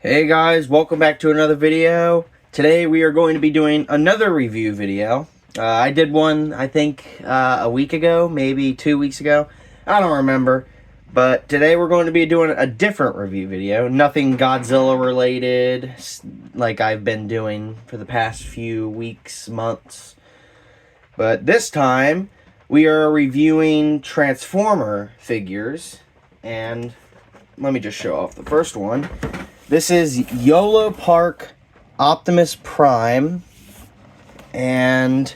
Hey guys, welcome back to another video. Today we are going to be doing another review video. I did one, I think, a week ago, maybe 2 weeks ago. I don't remember. But today we're going to be doing a different review video. Nothing Godzilla related, like I've been doing for the past few weeks, months. But this time, we are reviewing Transformer figures. And let me just show off the first one. This is YOLOPARK Optimus Prime and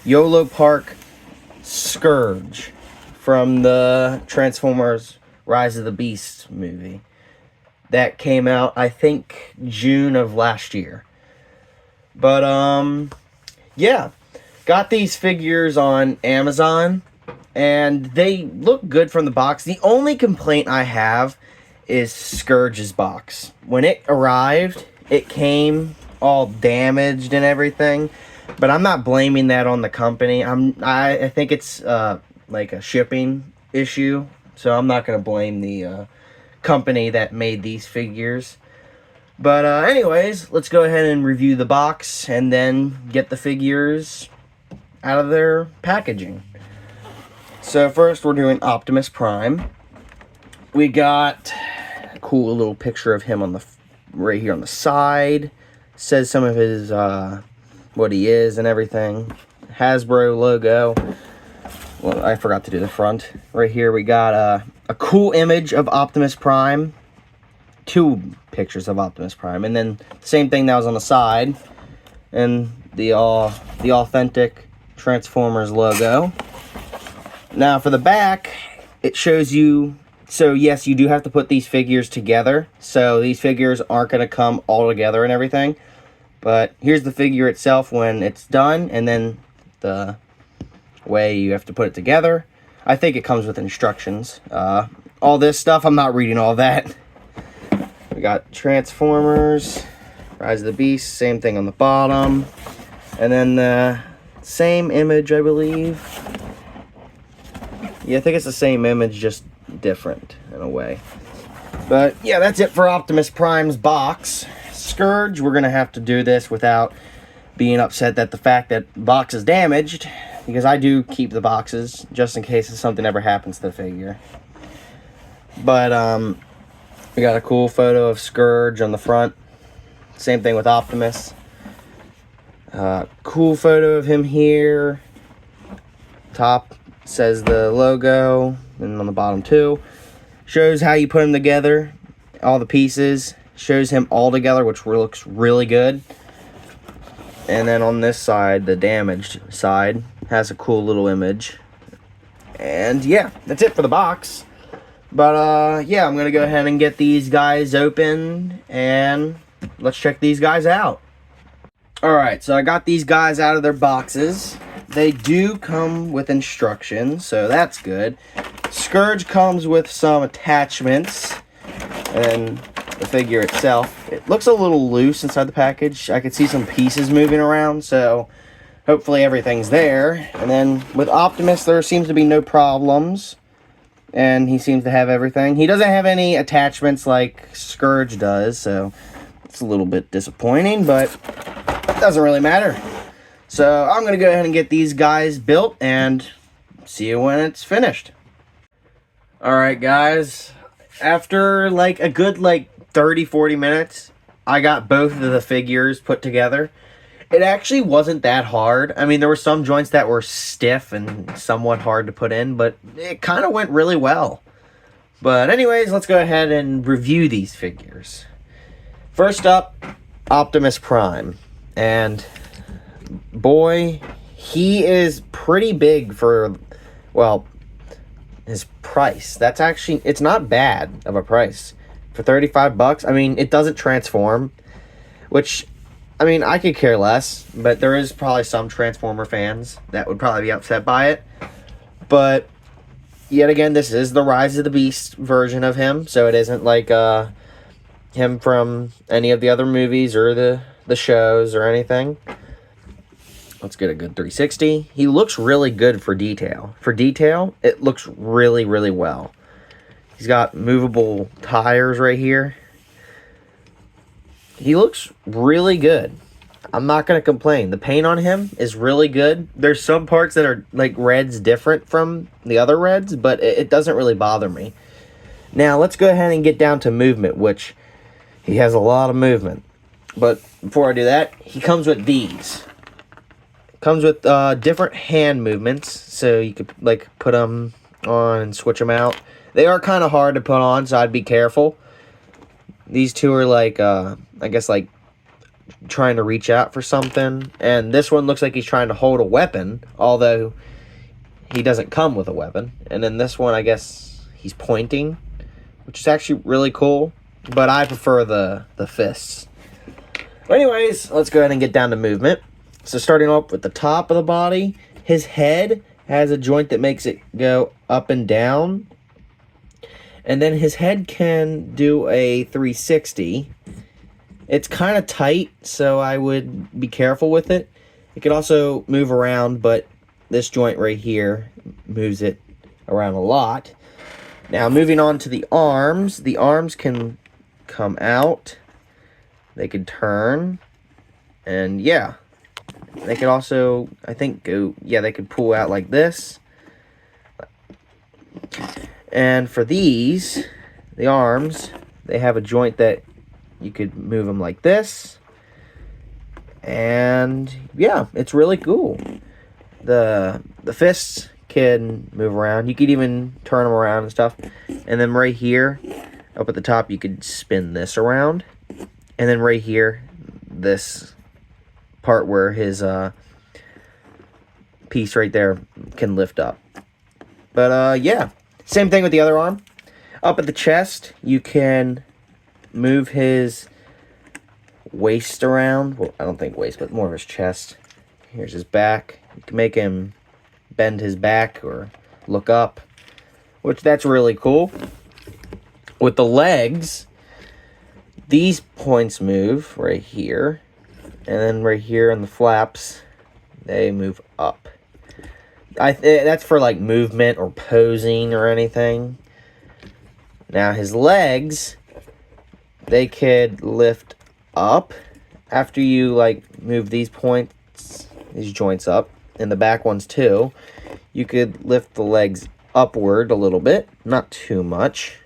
YOLOPARK Scourge from the Transformers Rise of the Beast movie. That came out, I think, June of last year. But, yeah. Got these figures on Amazon, and they look good from the box. The only complaint I have is Scourge's box. When it arrived, it came all damaged and everything, but I'm not blaming that on the company. I think it's like a shipping issue, so I'm not going to blame the company that made these figures. But anyways, let's go ahead and review the box and then get the figures out of their packaging. So first we're doing Optimus Prime. We got a cool little picture of him on the right here on the side. Says some of his what he is and everything. Hasbro logo. Well, I forgot to do the front. Right here we got a cool image of Optimus Prime. Two pictures of Optimus Prime, and then same thing that was on the side, and the authentic Transformers logo. Now for the back, it shows you. So yes, you do have to put these figures together. So these figures aren't going to come all together and everything. But here's the figure itself when it's done, and then the way you have to put it together. I think it comes with instructions. All this stuff, I'm not reading all that. We got Transformers, Rise of the Beast, same thing on the bottom. And then the same image, I believe. Yeah, I think it's the same image, just different in a way. But yeah, that's it for Optimus Prime's box. Scourge, we're gonna have to do this without being upset that the fact that the box is damaged, because I do keep the boxes just in case something ever happens to the figure. But we got a cool photo of Scourge on the front. Same thing with Optimus. Cool photo of him here. Top says the logo, and on the bottom too. Shows how you put them together, all the pieces. Shows him all together, which looks really good. And then on this side, the damaged side, has a cool little image. And yeah, that's it for the box. But yeah, I'm gonna go ahead and get these guys open, and let's check these guys out. Alright, so I got these guys out of their boxes. They do come with instructions, so that's good. Scourge comes with some attachments, and the figure itself, it looks a little loose inside the package. I could see some pieces moving around, so hopefully everything's there. And then with Optimus, there seems to be no problems, and he seems to have everything. He doesn't have any attachments like Scourge does, so it's a little bit disappointing, but it doesn't really matter. So I'm going to go ahead and get these guys built and see you when it's finished. Alright guys, after like a good 30-40 minutes, I got both of the figures put together. It actually wasn't that hard. I mean, there were some joints that were stiff and somewhat hard to put in, but it kind of went really well. But anyways, let's go ahead and review these figures. First up, Optimus Prime. And boy, he is pretty big for, well, his price. That's actually, it's not bad of a price. For 35 bucks, I mean, it doesn't transform, which, I mean, I could care less, but there is probably some Transformer fans that would probably be upset by it. But, yet again, this is the Rise of the Beast version of him, so it isn't like him from any of the other movies or the shows or anything. Let's get a good 360. He looks really good for detail. For detail, it looks really, really well. He's got movable tires right here. he looks really good. I'm not going to complain. The paint on him is really good. There's some parts that are like reds different from the other reds, but it doesn't really bother me. Now, let's go ahead and get down to movement, which he has a lot of movement. But before I do that, he comes with these. Comes with different hand movements, so you could like put them on and switch them out. They are kind of hard to put on, so I'd be careful. These two are like, I guess like trying to reach out for something, and this one looks like he's trying to hold a weapon, although he doesn't come with a weapon. And then this one, I guess he's pointing, which is actually really cool, but I prefer the fists. Anyways, let's go ahead and get down to movement. So starting off with the top of the body, his head has a joint that makes it go up and down, and then his head can do a 360. It's kind of tight, so I would be careful with it. It could also move around, but this joint right here moves it around a lot. Now, moving on to the arms can come out. They could turn. And yeah, they could also, I think, go, yeah, they could pull out like this. And for these, the arms, they have a joint that you could move them like this. And yeah, it's really cool. The fists can move around. You could even turn them around and stuff. And then right here, up at the top, you could spin this around. And then right here, this part where his piece right there can lift up. But yeah, same thing with the other arm. Up at the chest, you can move his waist around. Well, I don't think waist, but more of his chest. Here's his back. You can make him bend his back or look up, which that's really cool. With the legs, these points move right here, and then right here on the flaps, they move up. That's for like movement or posing or anything. Now his legs, they could lift up after you like move these points, these joints up, and the back ones too. You could lift the legs upward a little bit, not too much.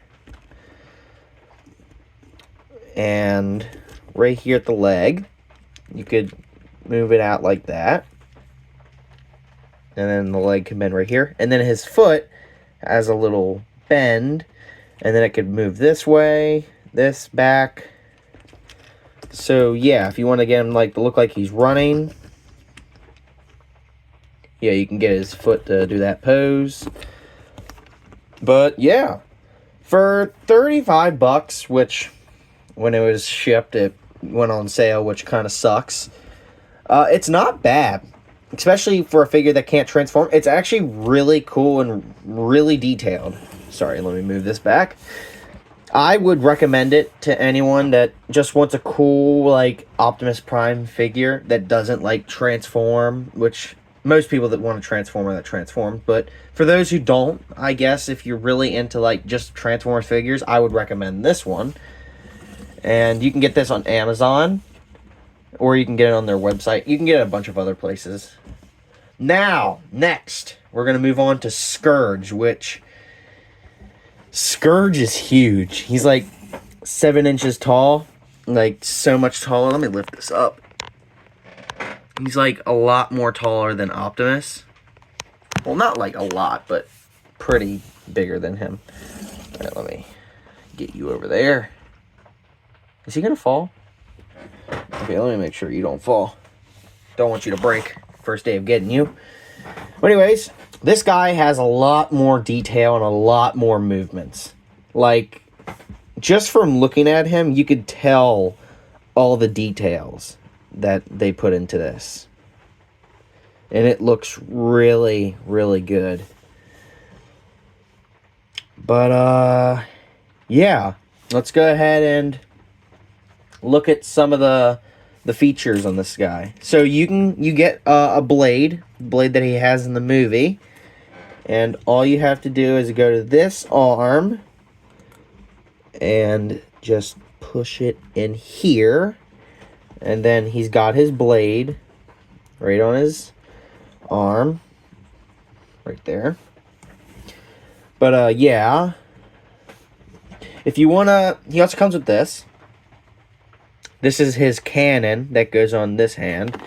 And right here at the leg, you could move it out like that. And then the leg can bend right here. And then his foot has a little bend. And then it could move this way, this back. So yeah, if you want to get him like to look like he's running, yeah, you can get his foot to do that pose. But yeah, for 35 bucks, which when it was shipped, it went on sale, which kind of sucks. It's not bad, especially for a figure that can't transform. It's actually really cool and really detailed. Sorry, let me move this back. I would recommend it to anyone that just wants a cool, like, Optimus Prime figure that doesn't, like, transform, which most people that want to transform are that transform. But for those who don't, I guess if you're really into, like, just Transformers figures, I would recommend this one. And you can get this on Amazon, or you can get it on their website. You can get it a bunch of other places. Now, next, we're going to move on to Scourge, which Scourge is huge. He's like 7 inches tall, like so much taller. Let me lift this up. He's like a lot more taller than Optimus. Well, not like a lot, but pretty bigger than him. All right, let me get you over there. Is he gonna fall? Okay, let me make sure you don't fall. Don't want you to break first day of getting you. But anyways, this guy has a lot more detail and a lot more movements. Like, just from looking at him, you could tell all the details that they put into this. And it looks really, really good. But, yeah. Let's go ahead and look at some of the features on this guy. So you get a blade that he has in the movie. And all you have to do is go to this arm and just push it in here. And then he's got his blade right on his arm. Right there. But, yeah. If you want to... He also comes with this. This is his cannon that goes on this hand.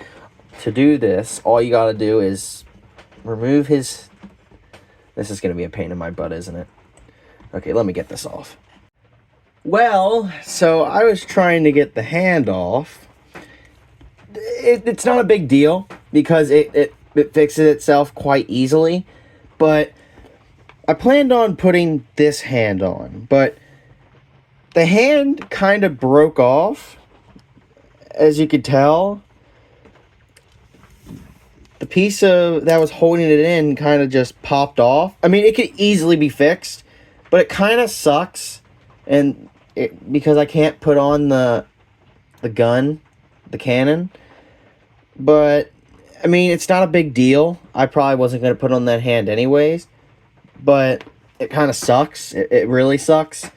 To do this, all you got to do is remove his... This is going to be a pain in my butt, isn't it? Okay, let me get this off. Well, so I was trying to get the hand off. It's not a big deal because it fixes itself quite easily. But I planned on putting this hand on. But the hand kind of broke off, as you could tell. The piece that was holding it in kind of just popped off. I mean, it could easily be fixed, but it kind of sucks. And because I can't put on the gun, the cannon. But, I mean, it's not a big deal. I probably wasn't going to put on that hand anyways. But it kind of sucks. It really sucks.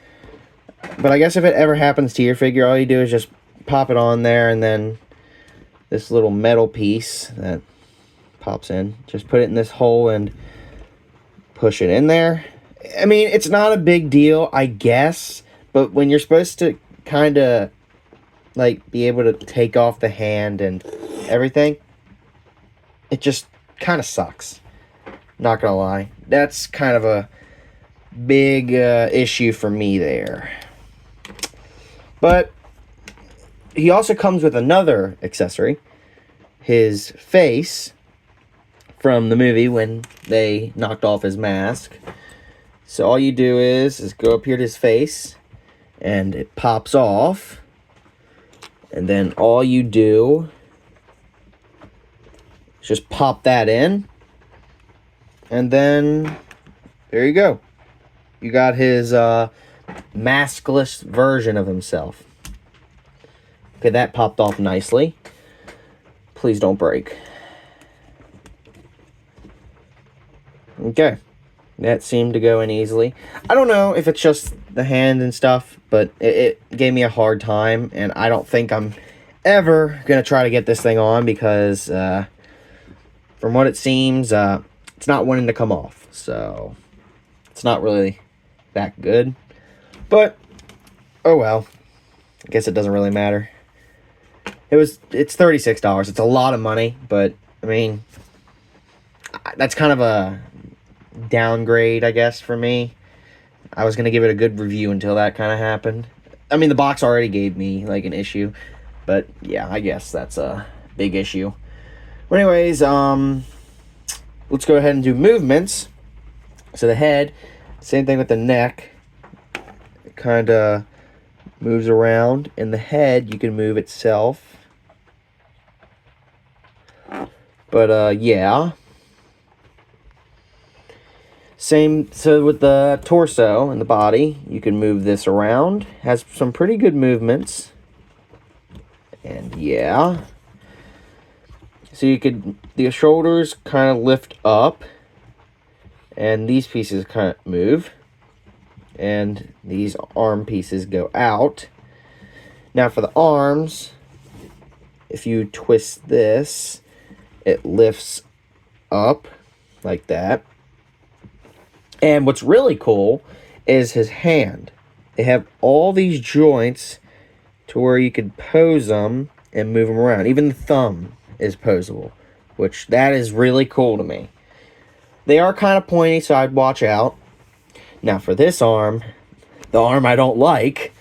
But I guess if it ever happens to your figure, all you do is just pop it on there. And then this little metal piece that pops in, just put it in this hole and push it in there. I mean, it's not a big deal, I guess. But when you're supposed to kind of, like, be able to take off the hand and everything, it just kind of sucks. Not gonna lie. That's kind of a big issue for me there. But he also comes with another accessory. His face from the movie when they knocked off his mask. So all you do is go up here to his face, and it pops off. And then all you do is just pop that in. And then there you go. You got his maskless version of himself. Okay, that popped off nicely. Please don't break. Okay. That seemed to go in easily. I don't know if it's just the hand and stuff, but it gave me a hard time, and I don't think I'm ever going to try to get this thing on because, from what it seems, it's not wanting to come off, so it's not really that good. But, oh well. I guess it doesn't really matter. It's $36. It's a lot of money, but, I mean, that's kind of a downgrade, I guess, for me. I was going to give it a good review until that kind of happened. I mean, the box already gave me, like, an issue. But, yeah, I guess that's a big issue. But anyways, let's go ahead and do movements. So the head, same thing with the neck. It kind of moves around. And the head, you can move itself. But, yeah. Same, so with the torso and the body, you can move this around. Has some pretty good movements. And yeah. So you could, the shoulders kind of lift up. And these pieces kind of move. And these arm pieces go out. Now for the arms, if you twist this, it lifts up like that. And what's really cool is his hand. They have all these joints to where you could pose them and move them around. Even the thumb is posable, which that is really cool to me. They are kind of pointy, so I'd watch out. Now for this arm, the arm I don't like,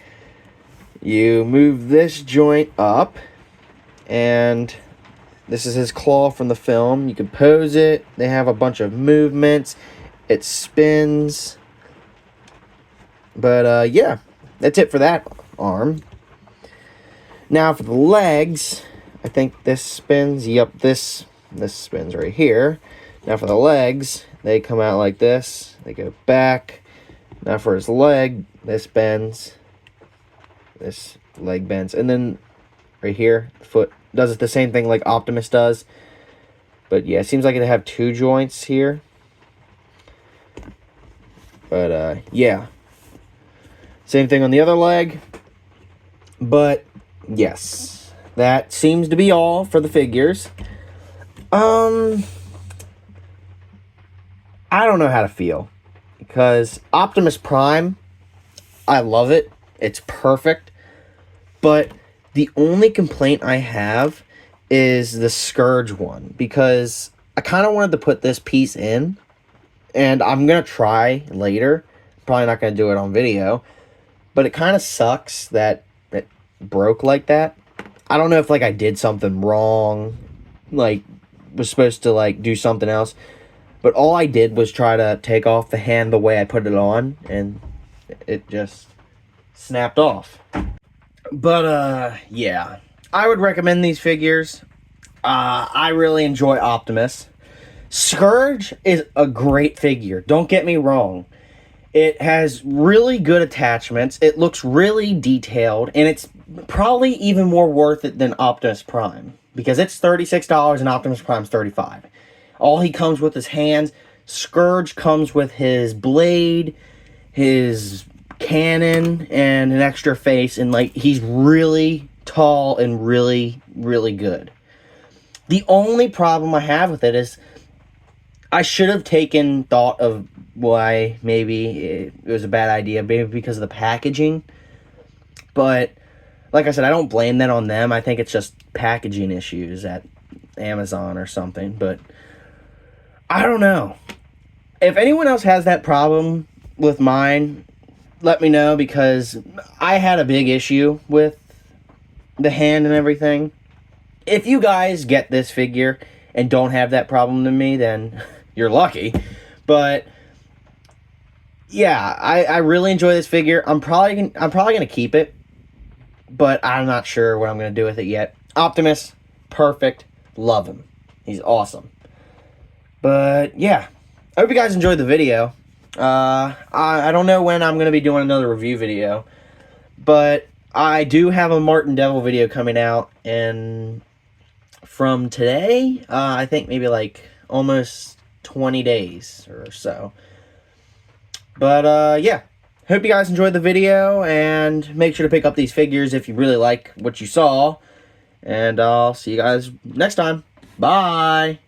you move this joint up, and this is his claw from the film. You can pose it. They have a bunch of movements. It spins. But, yeah. That's it for that arm. Now, for the legs, I think this spins. Yep, this spins right here. Now, for the legs, they come out like this. They go back. Now, for his leg, this bends. This leg bends. And then, right here, the foot does it the same thing like Optimus does. But, yeah, it seems like it have two joints here. But, yeah. Same thing on the other leg. But, yes. that seems to be all for the figures. I don't know how to feel, because Optimus Prime, I love it. It's perfect. But the only complaint I have is the Scourge one, because I kind of wanted to put this piece in, and I'm going to try later. Probably not going to do it on video, but it kind of sucks that it broke like that. I don't know if, like, I did something wrong, like, was supposed to, like, do something else, but all I did was try to take off the hand the way I put it on, and it just snapped off. But, yeah. I would recommend these figures. I really enjoy Optimus. Scourge is a great figure. Don't get me wrong. It has really good attachments. It looks really detailed. And it's probably even more worth it than Optimus Prime, because it's $36 and Optimus Prime's $35. All he comes with is hands. Scourge comes with his blade, his cannon, and an extra face, and like he's really tall and really, really good. The only problem I have with it is I should have taken thought of why maybe it was a bad idea, maybe because of the packaging. But like I said, I don't blame that on them. I think it's just packaging issues at Amazon or something. But I don't know. If anyone else has that problem with mine, let me know, because I had a big issue with the hand and everything. If you guys get this figure and don't have that problem to me, then you're lucky. But yeah, I really enjoy this figure. I'm probably gonna keep it, but I'm not sure what I'm gonna do with it yet. Optimus, perfect, love him. He's awesome. But yeah, I hope you guys enjoyed the video. I don't know when I'm going to be doing another review video, but I do have a Martin Devil video coming out, and from today, I think maybe like almost 20 days or so. But yeah, hope you guys enjoyed the video, and make sure to pick up these figures if you really like what you saw, and I'll see you guys next time. Bye!